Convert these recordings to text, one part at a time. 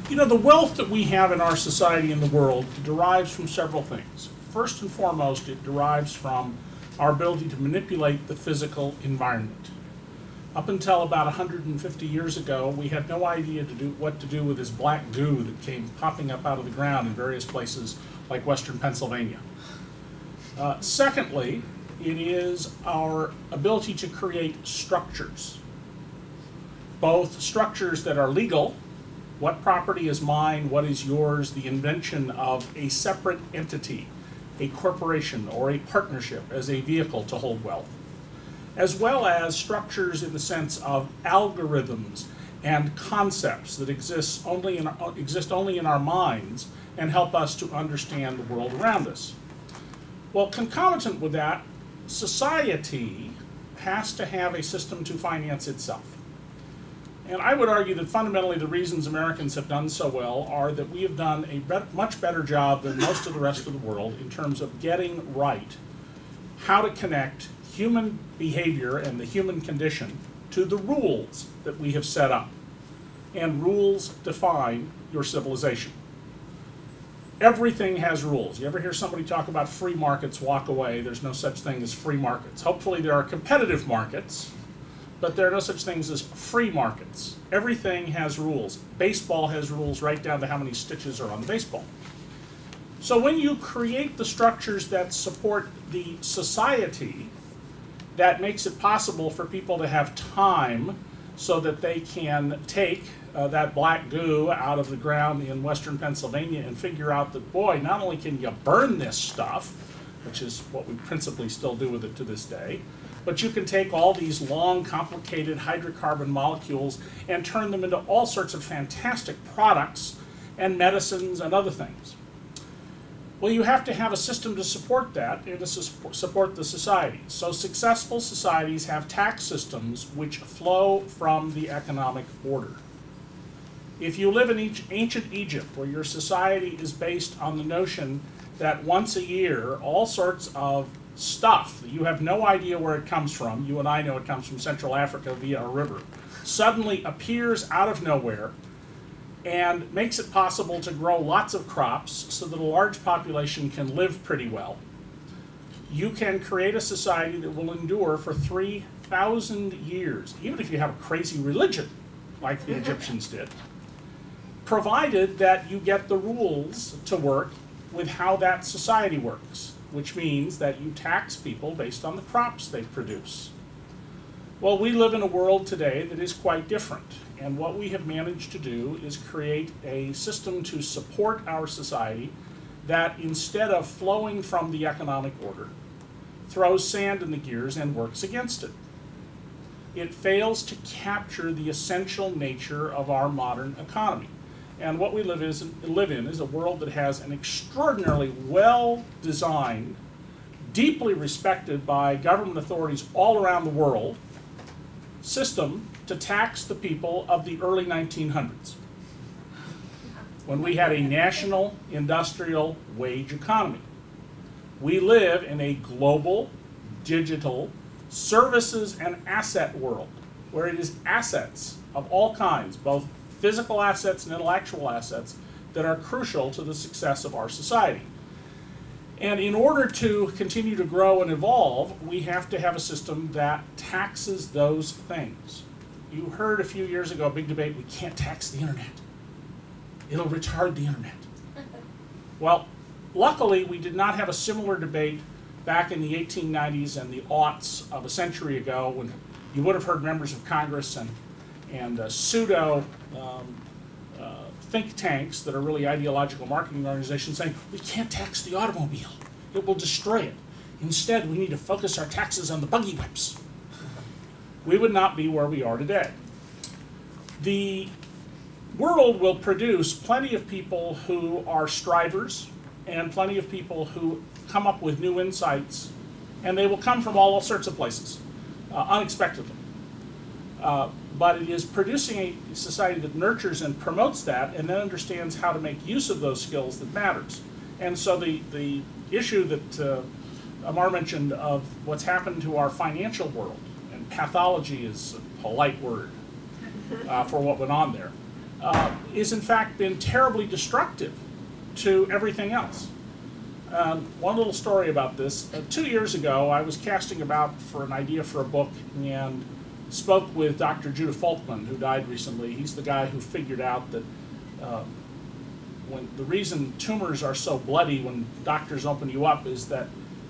You know, the wealth that we have in our society and the world derives from several things. First and foremost, it derives from our ability to manipulate the physical environment. Up until about 150 years ago, we had no idea what to do with this black goo that came popping up out of the ground in various places like western Pennsylvania. Secondly, it is our ability to create structures, both structures that are legal. What property is mine, what is yours, the invention of a separate entity, a corporation or a partnership as a vehicle to hold wealth, as well as structures in the sense of algorithms and concepts that exist only in our minds and help us to understand the world around us. Well, concomitant with that, society has to have a system to finance itself. And I would argue that fundamentally the reasons Americans have done so well are that we have done a much better job than most of the rest of the world in terms of getting right how to connect human behavior and the human condition to the rules that we have set up. And rules define your civilization. Everything has rules. You ever hear somebody talk about free markets, walk away? There's no such thing as free markets. Hopefully there are competitive markets, but there are no such things as free markets. Everything has rules. Baseball has rules right down to how many stitches are on the baseball. So when you create the structures that support the society, that makes it possible for people to have time so that they can take that black goo out of the ground in western Pennsylvania and figure out that, boy, not only can you burn this stuff, which is what we principally still do with it to this day, but you can take all these long, complicated hydrocarbon molecules and turn them into all sorts of fantastic products and medicines and other things. Well, you have to have a system to support that and to support the society. So successful societies have tax systems which flow from the economic order. If you live in ancient Egypt, where your society is based on the notion that once a year, all sorts of stuff that you have no idea where it comes from, you and I know it comes from Central Africa via a river, suddenly appears out of nowhere and makes it possible to grow lots of crops so that a large population can live pretty well, you can create a society that will endure for 3,000 years, even if you have a crazy religion like the Egyptians did, provided that you get the rules to work with how that society works, which means that you tax people based on the crops they produce. Well, we live in a world today that is quite different, and what we have managed to do is create a system to support our society that, instead of flowing from the economic order, throws sand in the gears and works against it. It fails to capture the essential nature of our modern economy. And what we live in is a world that has an extraordinarily well-designed, deeply respected by government authorities all around the world, system to tax the people of the early 1900s, when we had a national industrial wage economy. We live in a global, digital, services and asset world, where it is assets of all kinds, both physical assets and intellectual assets, that are crucial to the success of our society. And in order to continue to grow and evolve, we have to have a system that taxes those things. You heard a few years ago a big debate, we can't tax the internet. It'll retard the internet. Well, luckily we did not have a similar debate back in the 1890s and the aughts of a century ago, when you would have heard members of Congress and pseudo think tanks that are really ideological marketing organizations saying, we can't tax the automobile, it will destroy it. Instead, we need to focus our taxes on the buggy whips. We would not be where we are today. The world will produce plenty of people who are strivers and plenty of people who come up with new insights, and they will come from all sorts of places, unexpectedly. But it is producing a society that nurtures and promotes that and then understands how to make use of those skills that matters. And so the issue that Amar mentioned of what's happened to our financial world, and pathology is a polite word for what went on there. is in fact been terribly destructive to everything else. One little story about this. 2 years ago, I was casting about for an idea for a book and spoke with Dr. Judah Folkman, who died recently. He's the guy who figured out that when the reason tumors are so bloody when doctors open you up is that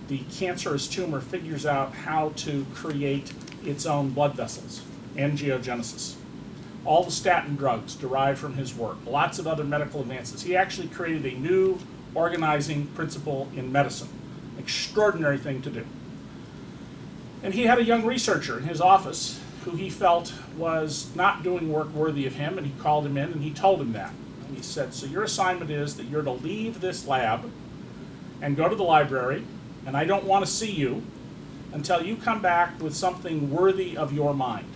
the cancerous tumor figures out how to create its own blood vessels, angiogenesis. All the statin drugs derived from his work, lots of other medical advances. He actually created a new organizing principle in medicine. Extraordinary thing to do. And he had a young researcher in his office who he felt was not doing work worthy of him, and he called him in and he told him that. And he said, so your assignment is that you're to leave this lab and go to the library, and I don't want to see you until you come back with something worthy of your mind.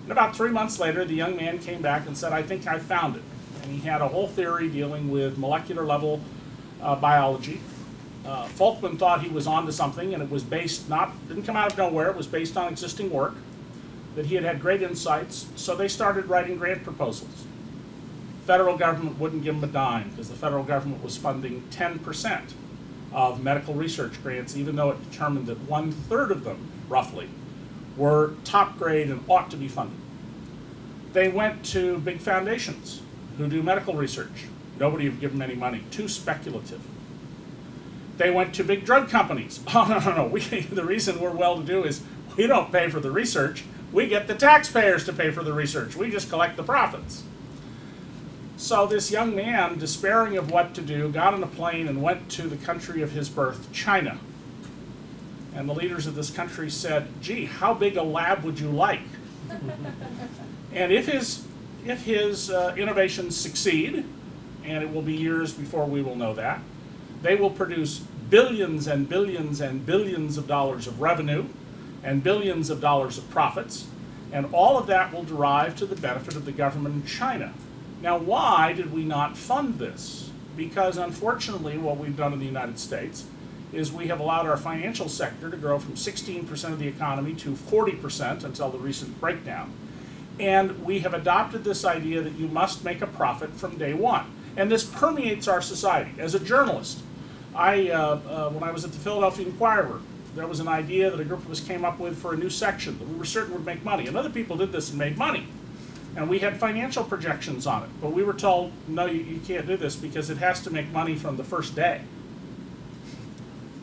And about 3 months later, the young man came back and said, I think I found it. And he had a whole theory dealing with molecular level biology. Folkman thought he was onto something, and it was based, didn't come out of nowhere, it was based on existing work, that he had had great insights, so they started writing grant proposals. Federal government wouldn't give him a dime because the federal government was funding 10% of medical research grants, even though it determined that 1/3 of them, roughly, were top grade and ought to be funded. They went to big foundations who do medical research. Nobody would give them any money, too speculative. They went to big drug companies. Oh, no. The reason we're well-to-do is we don't pay for the research. We get the taxpayers to pay for the research. We just collect the profits. So this young man, despairing of what to do, got on a plane and went to the country of his birth, China. And the leaders of this country said, gee, how big a lab would you like? And if his innovations succeed, and it will be years before we will know that, they will produce billions and billions and billions of dollars of revenue and billions of dollars of profits, and all of that will derive to the benefit of the government in China. Now, why did we not fund this? Because unfortunately, what we've done in the United States is we have allowed our financial sector to grow from 16% of the economy to 40% until the recent breakdown. And we have adopted this idea that you must make a profit from day one. And this permeates our society. As a journalist, when I was at the Philadelphia Inquirer, there was an idea that a group of us came up with for a new section that we were certain would make money. And other people did this and made money. And we had financial projections on it. But we were told, no, you can't do this because it has to make money from the first day.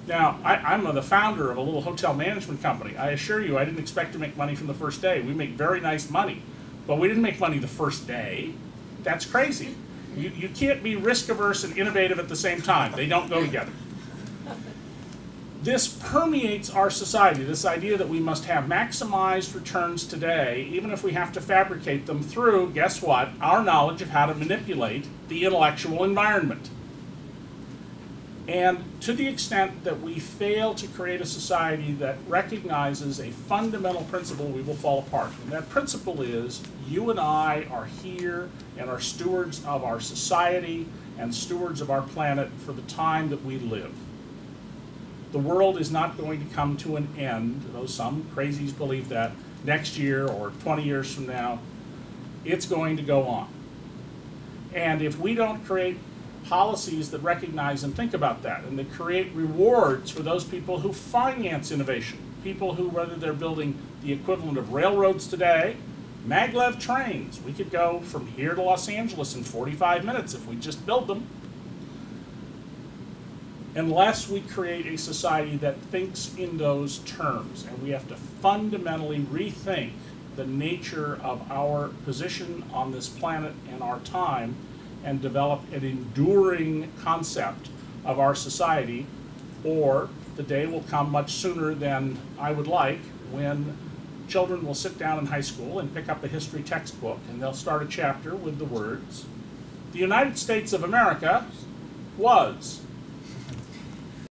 Now, I'm the founder of a little hotel management company. I assure you, I didn't expect to make money from the first day. We make very nice money. But we didn't make money the first day. That's crazy. You can't be risk-averse and innovative at the same time. They don't go together. This permeates our society, this idea that we must have maximized returns today, even if we have to fabricate them through, guess what, our knowledge of how to manipulate the intellectual environment. And to the extent that we fail to create a society that recognizes a fundamental principle, we will fall apart. And that principle is you and I are here and are stewards of our society and stewards of our planet for the time that we live. The world is not going to come to an end, though some crazies believe that, next year or 20 years from now. It's going to go on. And if we don't create policies that recognize and think about that, and that create rewards for those people who finance innovation, people who, whether they're building the equivalent of railroads today, maglev trains, we could go from here to Los Angeles in 45 minutes if we just build them. Unless we create a society that thinks in those terms, and we have to fundamentally rethink the nature of our position on this planet and our time, and develop an enduring concept of our society, or the day will come much sooner than I would like when children will sit down in high school and pick up a history textbook and they'll start a chapter with the words, "The United States of America was."